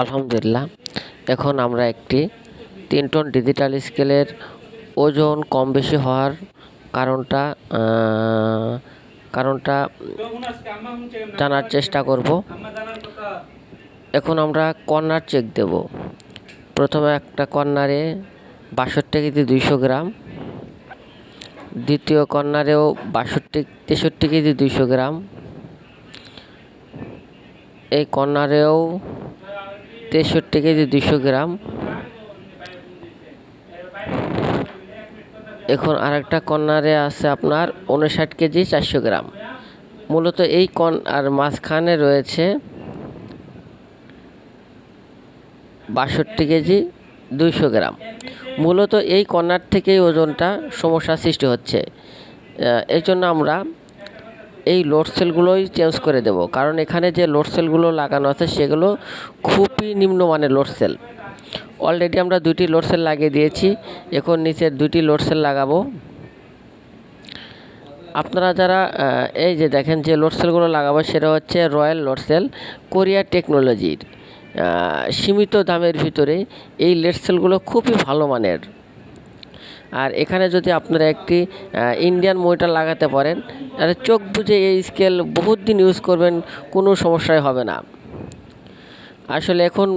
আলহামদুলিল্লাহ। এখন আমরা একটি 3 টন ডিজিটাল স্কেলের ওজন কম বেশি হওয়ার কারণটা কারণটা জানার চেষ্টা করব। এখন আমরা কর্নার চেক দেব। প্রথমে একটা কর্নারে 62 কেজি 200 গ্রাম, দ্বিতীয় কর্নারেও 63 কেজি 200 গ্রাম, এই কর্নারেও 63 কেজি 200 গ্রাম। এখন আরেকটা কর্নারে আছে আপনার 59 কেজি 400 গ্রাম। মূলত এই আর মাঝখানে রয়েছে 62 কেজি 200 গ্রাম। মূলত এই কর্নার থেকেই ওজনটা সমস্যা সৃষ্টি হচ্ছে। এই জন্য আমরা এই লোড সেলগুলোই চেঞ্জ করে দেব, কারণ এখানে যে লোড সেলগুলো লাগানো আছে সেগুলো খুবই নিম্নমানের লোড সেল। অলরেডি আমরা 2টি লোড সেল লাগিয়ে দিয়েছি, এখন নিচের 2টি লোড সেল লাগাবো। আপনারা যারা এই যে দেখেন যে লোড সেলগুলো লাগাবো সেটা হচ্ছে রয়্যাল লোড সেল, কোরিয়া টেকনোলজির। সীমিত দামের ভিতরে এই লোড সেলগুলো খুবই ভালো মানের। আর এখানে যদি আপনারা একটি ইন্ডিয়ান মোটর লাগাতে পারেন, তাহলে চোখ বুজে এই স্কেল বহুত দিন ইউজ করবেন, কোনো সমস্যাই হবে না। আসলে এখন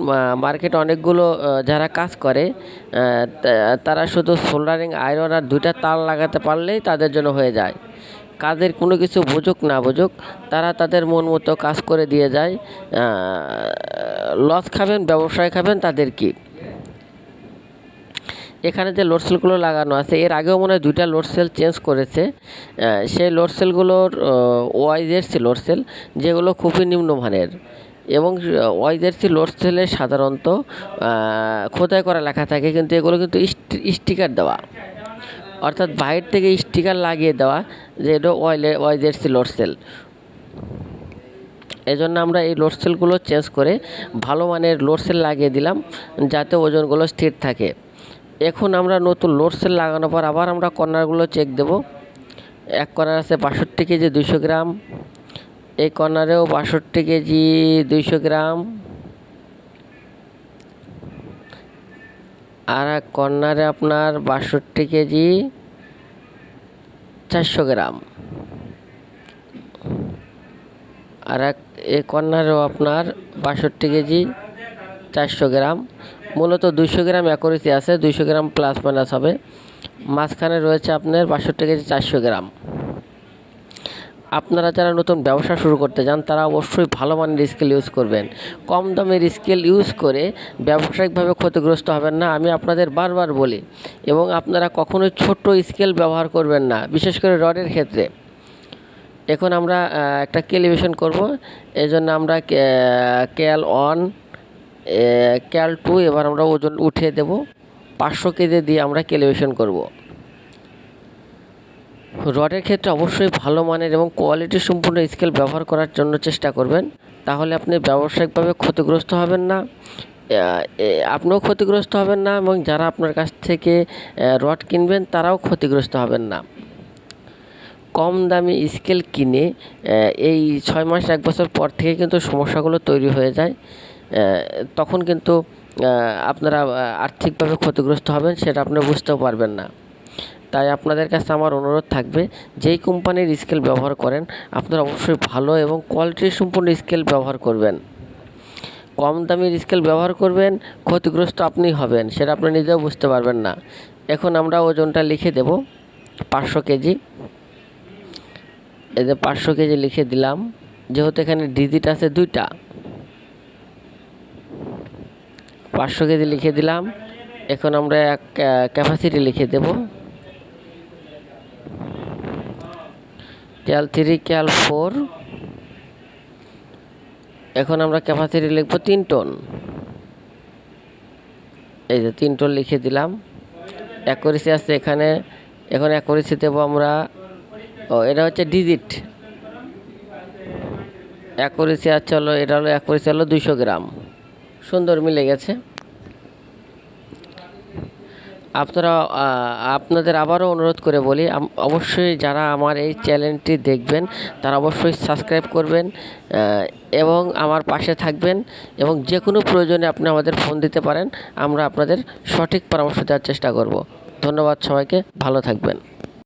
মার্কেটে অনেকগুলো যারা কাজ করে তারা শুধু সোল্ডারিং আয়রন আর 2টা তার লাগাতে পারলেই তাদের জন্য হয়ে যায়। কাজের কোনো কিছু বুঝুক না বুঝুক, তারা তাদের মন মতো কাজ করে দিয়ে যায়। লস খাবেন, ব্যবসায় খাবেন, তাদের কি। এখানে যে লোড সেলগুলো লাগানো আছে, এর আগেও মনে হয় 2টা লোড সেল চেঞ্জ করেছে। সেই লোড সেলগুলোর ওয়াইজেডসি লোড সেল, যেগুলো খুবই নিম্নমানের। এবং ওয়াইজেডসি লোড সেলে সাধারণত খোদাই করা লেখা থাকে, কিন্তু এগুলো কিন্তু স্টিকার দেওয়া, অর্থাৎ বাইরে থেকে স্টিকার লাগিয়ে দেওয়া যে এটা ওয়াইজেডসি লোড সেল। এই জন্য আমরা এই লোড সেলগুলো চেঞ্জ করে ভালো মানের লোড সেল লাগিয়ে দিলাম, যাতে ওজনগুলো স্থির থাকে। এখন আমরা নতুন লোড সেল লাগানোর পর আবার আমরা কর্নারগুলো চেক দেব। এক কর্নার আছে 62 কেজি 200 গ্রাম, এই কর্নারেও 62 কেজি 200 গ্রাম, আর এক কর্নারে আপনার 62 কেজি 400 গ্রাম, আর এই কর্নারেও আপনার 62 কেজি 400 গ্রাম। মূলত 200 গ্রাম অ্যাকুরেসি আছে, 200 গ্রাম প্লাস মাইনাস হবে। মাঝখানে রয়েছে আপনার 62 কেজি 400 গ্রাম। আপনারা যারা নতুন ব্যবসা শুরু করতে চান তারা অবশ্যই ভালো মানের স্কেল ইউজ করবেন। কম দামের স্কেল ইউজ করে ব্যবসায়িকভাবে ক্ষতিগ্রস্ত হবেন না, আমি আপনাদের বারবার বলি। এবং আপনারা কখনোই ছোট স্কেল ব্যবহার করবেন না, বিশেষ করে রডের ক্ষেত্রে। এখন আমরা একটা ক্যালিব্রেশন করব, এই জন্য আমরা ক্যাল 1 ক্যাল 2 এবার আমরা ওজন উঠিয়ে দেব। 500 কেজি দিয়ে আমরা ক্যালিব্রেশন করব। রডের ক্ষেত্রে অবশ্যই ভালো মানের এবং কোয়ালিটি সম্পূর্ণ স্কেল ব্যবহার করার জন্য চেষ্টা করবেন, তাহলে আপনি ব্যবসায়িকভাবে ক্ষতিগ্রস্ত হবেন না, আপনিও ক্ষতিগ্রস্ত হবেন না, এবং যারা আপনার কাছ থেকে রড কিনবেন তারাও ক্ষতিগ্রস্ত হবেন না। কম দামি স্কেল কিনে এই 6 মাস 1 বছর পর থেকে কিন্তু সমস্যাগুলো তৈরি হয়ে যায়, তখন কিন্তু আপনারা আর্থিকভাবে ক্ষতিগ্রস্ত হবেন, সেটা আপনি বুঝতেও পারবেন না। তাই আপনাদের কাছে আমার অনুরোধ থাকবে, যেই কোম্পানির স্কেল ব্যবহার করেন আপনারা অবশ্যই ভালো এবং কোয়ালিটি সম্পূর্ণ স্কেল ব্যবহার করবেন। কম দামের স্কেল ব্যবহার করবেন, ক্ষতিগ্রস্ত আপনি হবেন, সেটা আপনি নিজেও বুঝতে পারবেন না। এখন আমরা ওজনটা লিখে দেব 500 কেজি। এই যে 500 কেজি লিখে দিলাম, যেহেতু এখানে ডিজিট আছে 2টা। 500 কেজি লিখে দিলাম। এখন আমরা ক্যাপাসিটি লিখে দেব, ক্যাল 3 ক্যাল 4। এখন আমরা ক্যাপাসিটি লিখব 3 টন। এই যে 3 টন লিখে দিলাম। অ্যাকুরেসি আছে এখানে, এখন অ্যাকুরেসি দেব আমরা, এটা হচ্ছে ডিজিট। অ্যাকুরেসি আছে হলো, এটা হলো অ্যাকুরেসি হলো 200 গ্রাম। সুন্দর মিলে গেছে। আপনারা আপনাদের আবারও অনুরোধ করে বলি, অবশ্যই যারা আমার এই চ্যানেলটি দেখবেন তারা অবশ্যই সাবস্ক্রাইব করবেন এবং আমার পাশে থাকবেন, এবং যে কোনো প্রয়োজনে আপনি আমাদের ফোন দিতে পারেন, আমরা আপনাদের সঠিক পরামর্শ দেওয়ার চেষ্টা করব। ধন্যবাদ সবাইকে, ভালো থাকবেন।